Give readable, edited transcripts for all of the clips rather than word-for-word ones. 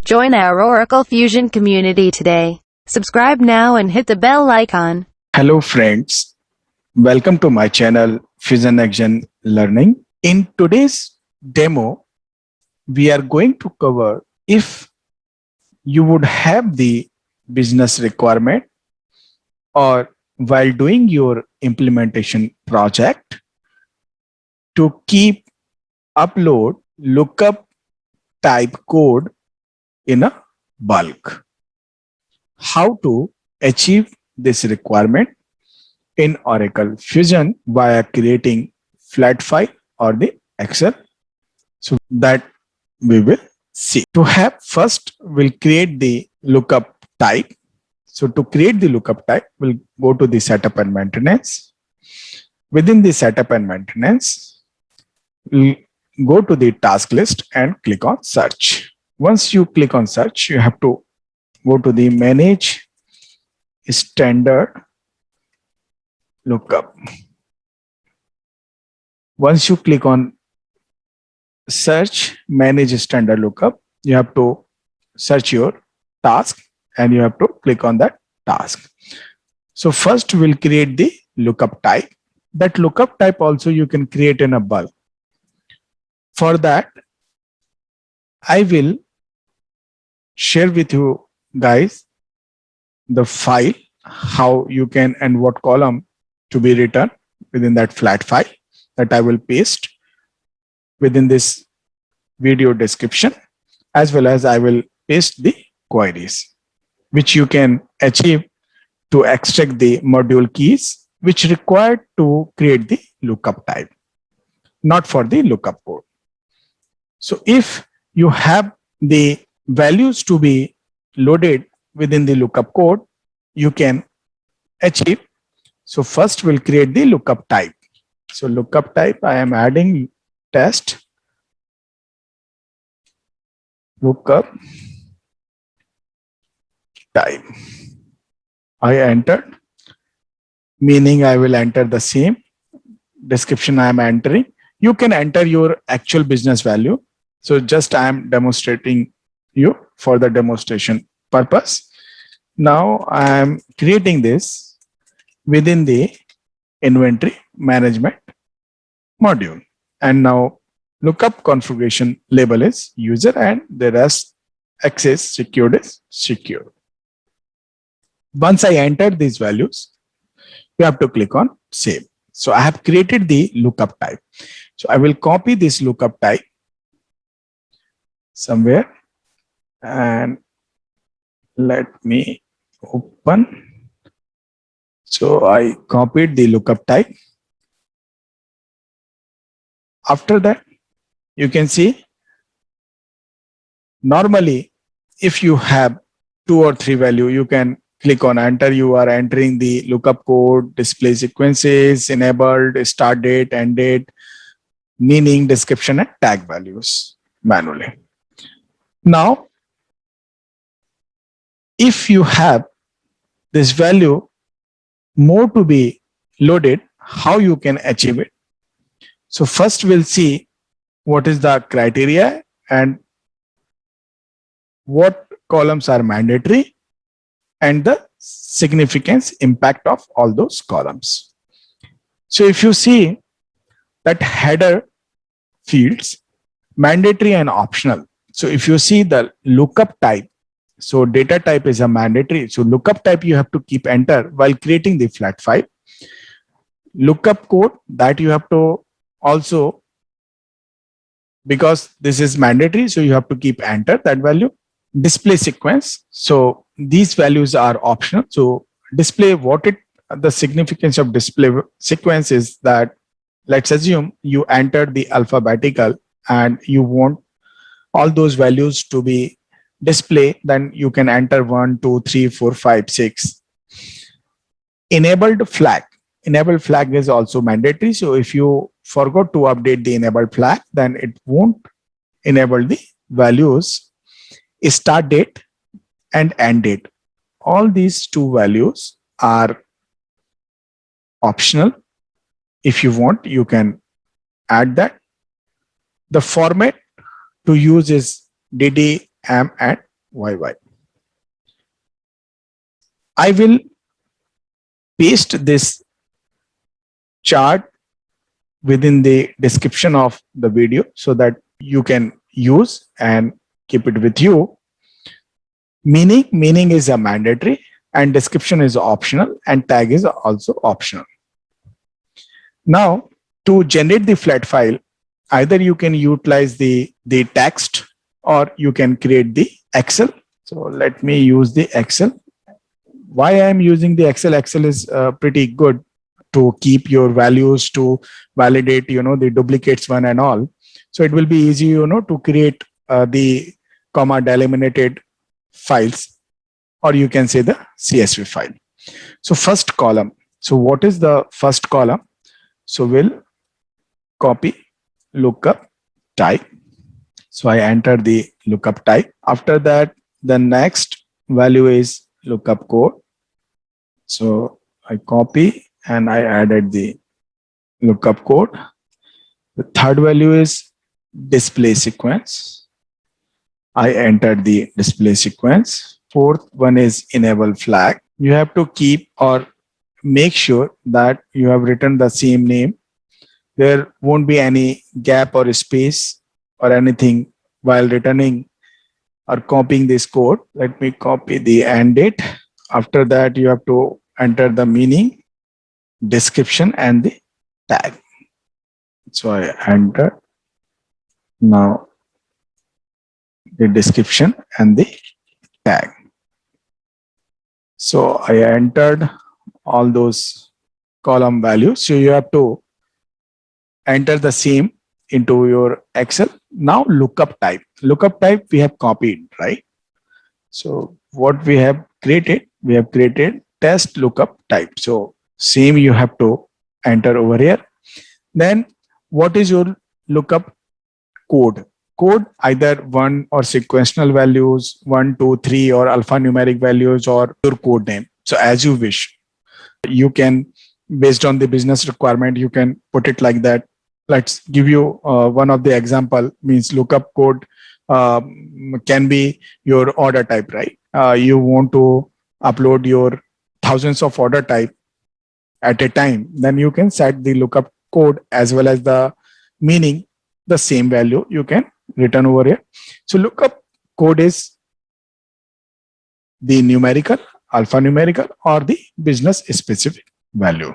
Join our Oracle Fusion community today. Subscribe now and hit the bell icon. Hello friends, welcome to my channel Fusion Action Learning. In today's demo, we are going to cover if you would have the business requirement or while doing your implementation project to keep upload lookup type code in a bulk. How to achieve this requirement in Oracle Fusion via creating flat file or the Excel. So that we will see. To have first, we'll create the lookup type. So to create the lookup type, we'll go to the setup and maintenance. Within the setup and maintenance, we'll go to the task list and click on search. Once you click on search, you have to go to the manage standard lookup. Once you click on search manage standard lookup, you have to search your task and you have to click on that task. So first we'll create the lookup type. That lookup type also you can create in a bulk. For that, I will share with you guys the file, how you can and what column to be written within that flat file that I will paste within this video description, as well as I will paste the queries which you can achieve to extract the module keys which required to create the lookup type, not for the lookup code. So if you have the values to be loaded within the lookup code, you can achieve. So first we'll create the lookup type. So lookup type, I am adding test lookup type. I entered, meaning I will enter the same description I am entering. You can enter your actual business value. So just I am demonstrating you for the demonstration purpose. Now I am creating this within the inventory management module. And now lookup configuration label is user and the rest access secured is secure. Once I enter these values, you have to click on save. So I have created the lookup type. So I will copy this lookup type somewhere and let me open. So I copied the lookup type. After that, you can see normally if you have 2 or 3 value, you can click on enter. You are entering the lookup code, display sequences, enabled, start date, end date, meaning, description, and tag values manually. Now, if you have this value more to be loaded, how you can achieve it? So first we'll see what is the criteria and what columns are mandatory and the significance impact of all those columns. So if you see that header fields, mandatory and optional. So if you see the lookup type, so data type is a mandatory. So lookup type you have to keep enter while creating the flat file. Lookup code that you have to also, because this is mandatory, so you have to keep enter that value. Display sequence. So these values are optional. So display the significance of display sequence is that let's assume you entered the alphabetical and you want all those values to be display, then you can enter 1, 2, 3, 4, 5, 6. Enabled flag. Enabled flag is also mandatory. So if you forgot to update the enabled flag, then it won't enable the values start date and end date. All these 2 values are optional. If you want, you can add that. The format to use is DD, AM, and YY. I will paste this chart within the description of the video so that you can use and keep it with you. Meaning is a mandatory, and description is optional, and tag is also optional. Now, to generate the flat file, either you can utilize the text or you can create the Excel. So let me use the Excel. Why I am using the Excel? Excel is pretty good to keep your values, to validate, the duplicates one and all. So it will be easy, to create the comma delimited files, or you can say the CSV file. So first column. So what is the first column? So we'll copy lookup type. So I enter the lookup type. After that, the next value is lookup code. So I copy and I added the lookup code. The third value is display sequence. I entered the display sequence. Fourth one is enable flag. You have to keep or make sure that you have written the same name. There won't be any gap or space or anything while returning or copying this code. Let me copy the end date. After that, you have to enter the meaning, description, and the tag. So I enter now the description and the tag. So I entered all those column values. So you have to enter the same into your Excel. Now lookup type. Lookup type we have copied, right? So what we have created test lookup type. So same you have to enter over here. Then what is your lookup code? Code either one or sequential values, 1, 2, 3, or alphanumeric values, or your code name. So as you wish, you can, based on the business requirement, you can put it like that. Let's give you one of the example. Means lookup code can be your order type, right? You want to upload your thousands of order type at a time, then you can set the lookup code as well as the meaning, the same value you can return over here. So lookup code is the numerical, alphanumerical, or the business specific value.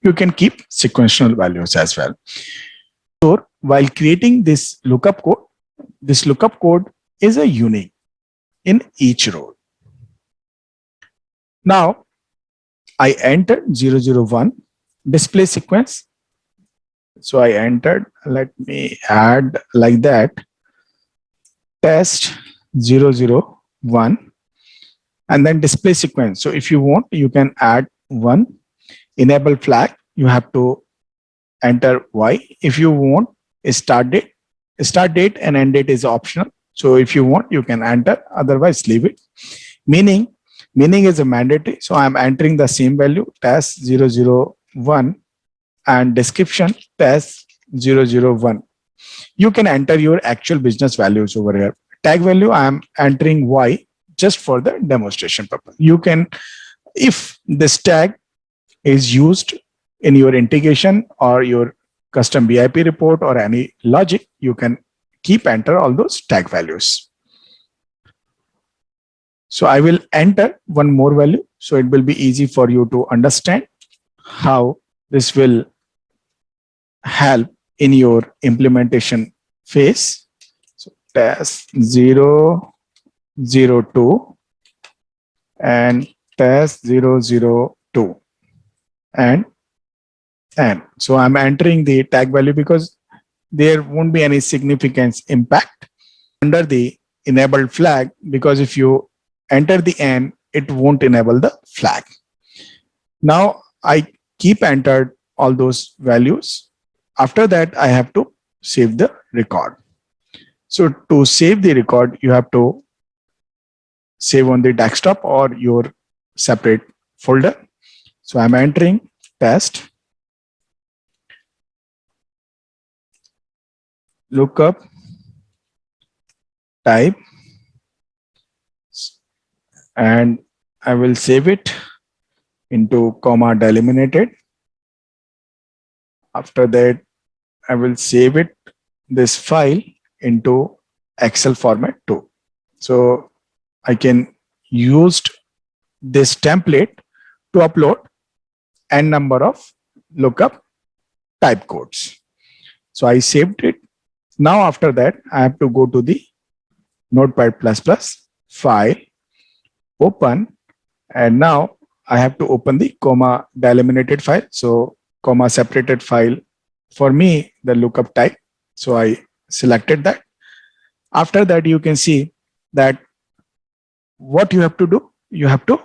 You can keep sequential values as well. So while creating this lookup code is a unique in each row. Now I entered 001 display sequence. So I entered, let me add like that, test 001 and then display sequence. So if you want, you can add one. Enable flag, you have to enter Y. If you want a start date and end date is optional. So if you want, you can enter, otherwise leave it. Meaning is a mandatory. So I'm entering the same value, test 001, and description test 001. You can enter your actual business values over here. Tag value, I am entering Y just for the demonstration purpose. You can, if this tag is used in your integration or your custom BIP report or any logic, you can keep enter all those tag values. So I will enter one more value. So it will be easy for you to understand how this will help in your implementation phase. So test 002 and test 002 and n. So I'm entering the tag value because there won't be any significance impact under the enabled flag, because if you enter the n, it won't enable the flag. Now I keep entered all those values. After that, I have to save the record. So to save the record, you have to save on the desktop or your separate folder. So I'm entering test lookup type and I will save it into comma delimited. After that, I will save it this file into Excel format too. So I can use this template to upload n number of lookup type codes. So I saved it. Now after that, I have to go to the Notepad++ file, open, and now I have to open the comma delimited file. So comma separated file for me, the lookup type. So I selected that. After that, you can see that what you have to do, you have to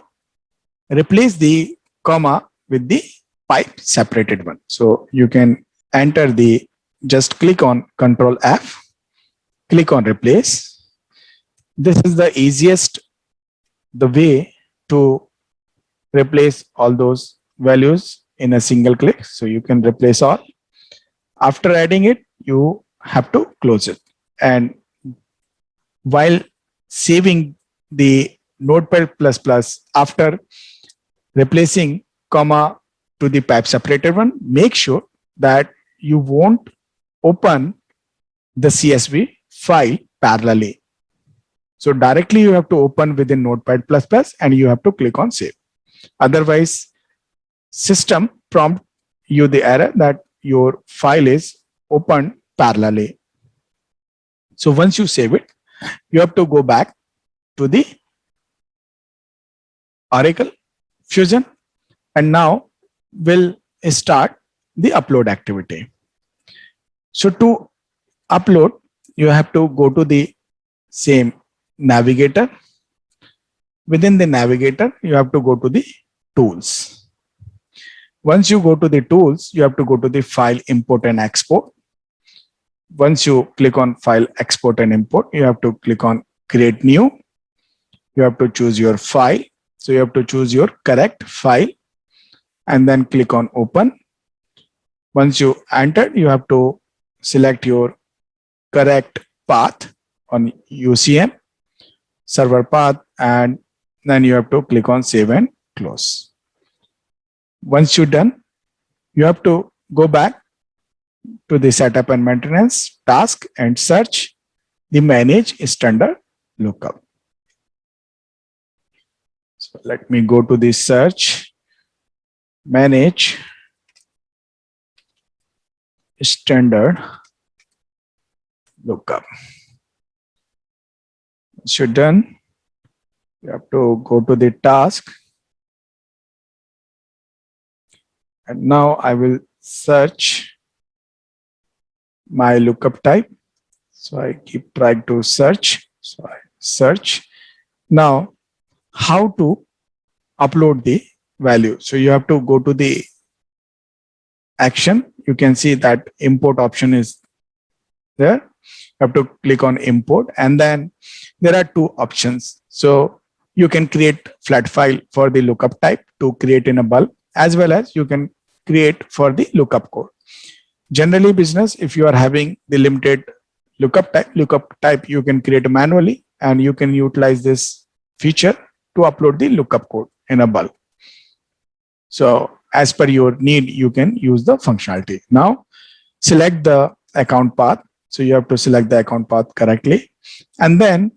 replace the comma with the pipe separated one. So you can enter the, just click on Control F, click on replace. This is the easiest, the way to replace all those values in a single click. So you can replace all. After adding it, you have to close it. And while saving the Notepad++, after replacing comma to the pipe separated one, make sure that you won't open the CSV file parallelly. So directly you have to open within Notepad++ and you have to click on save. Otherwise, system prompt you the error that your file is opened parallelly. So once you save it, you have to go back to the Oracle Fusion, and now we'll start the upload activity. So to upload, you have to go to the same navigator. Within the navigator, you have to go to the tools. Once you go to the tools, you have to go to the file import and export. Once you click on file export and import, you have to click on create new. You have to choose your file. So you have to choose your correct file and then click on open. Once you enter, you have to select your correct path on UCM server path, and then you have to click on save and close. Once you're done, you have to go back to the setup and maintenance task and search the manage standard lookup. So let me go to the search, manage standard lookup. Once you're done, you have to go to the task. And now I will search my lookup type. So I keep trying to search. So I search. Now, how to upload the value? So you have to go to the action. You can see that import option is there. You have to click on import, and then there are two options. So you can create flat file for the lookup type to create in a bulk, as well as you can create for the lookup code. Generally business, if you are having the limited lookup type you can create manually, and you can utilize this feature to upload the lookup code in a bulk. So as per your need, you can use the functionality. Now select the account path. So you have to select the account path correctly. And then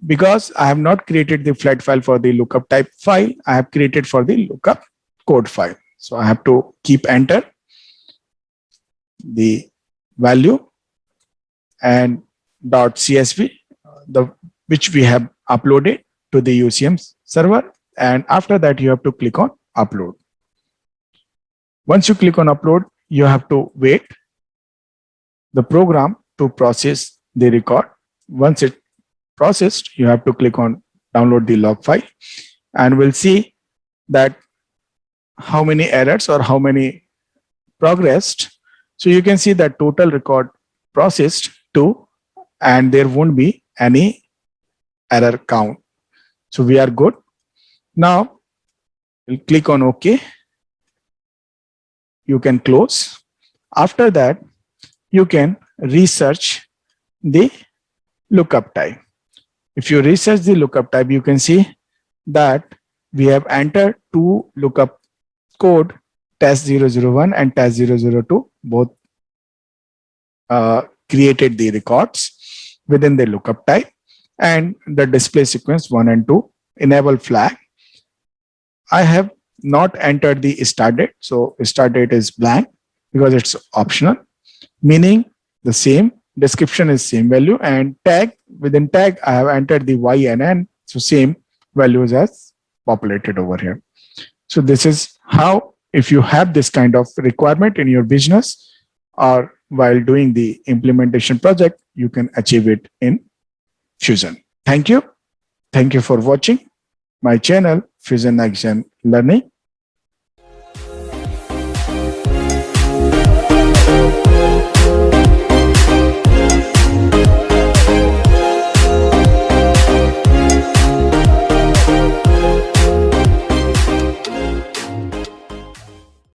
because I have not created the flat file for the lookup type file, I have created for the lookup code file. So I have to keep enter the value and .csv, which we have uploaded to the UCM server. And after that, you have to click on upload. Once you click on upload, you have to wait the program to process the record. Once it processed, you have to click on download the log file, and we'll see that how many errors or how many progressed. So you can see that total record processed 2, and there won't be any error count. So we are good. Now we'll click on OK. You can close. After that, you can research the lookup type. If you research the lookup type, you can see that we have entered two lookup code, test 001 and test 002, both created the records within the lookup type, and the display sequence 1 and 2 enable flag. I have not entered the start date, so start date is blank because it's optional, meaning the same description is same value, and tag, within tag I have entered the y and n, so same values as populated over here. So this is how, if you have this kind of requirement in your business or while doing the implementation project, you can achieve it in Fusion. Thank you. Thank you for watching my channel, Fusion Next Gen Learning.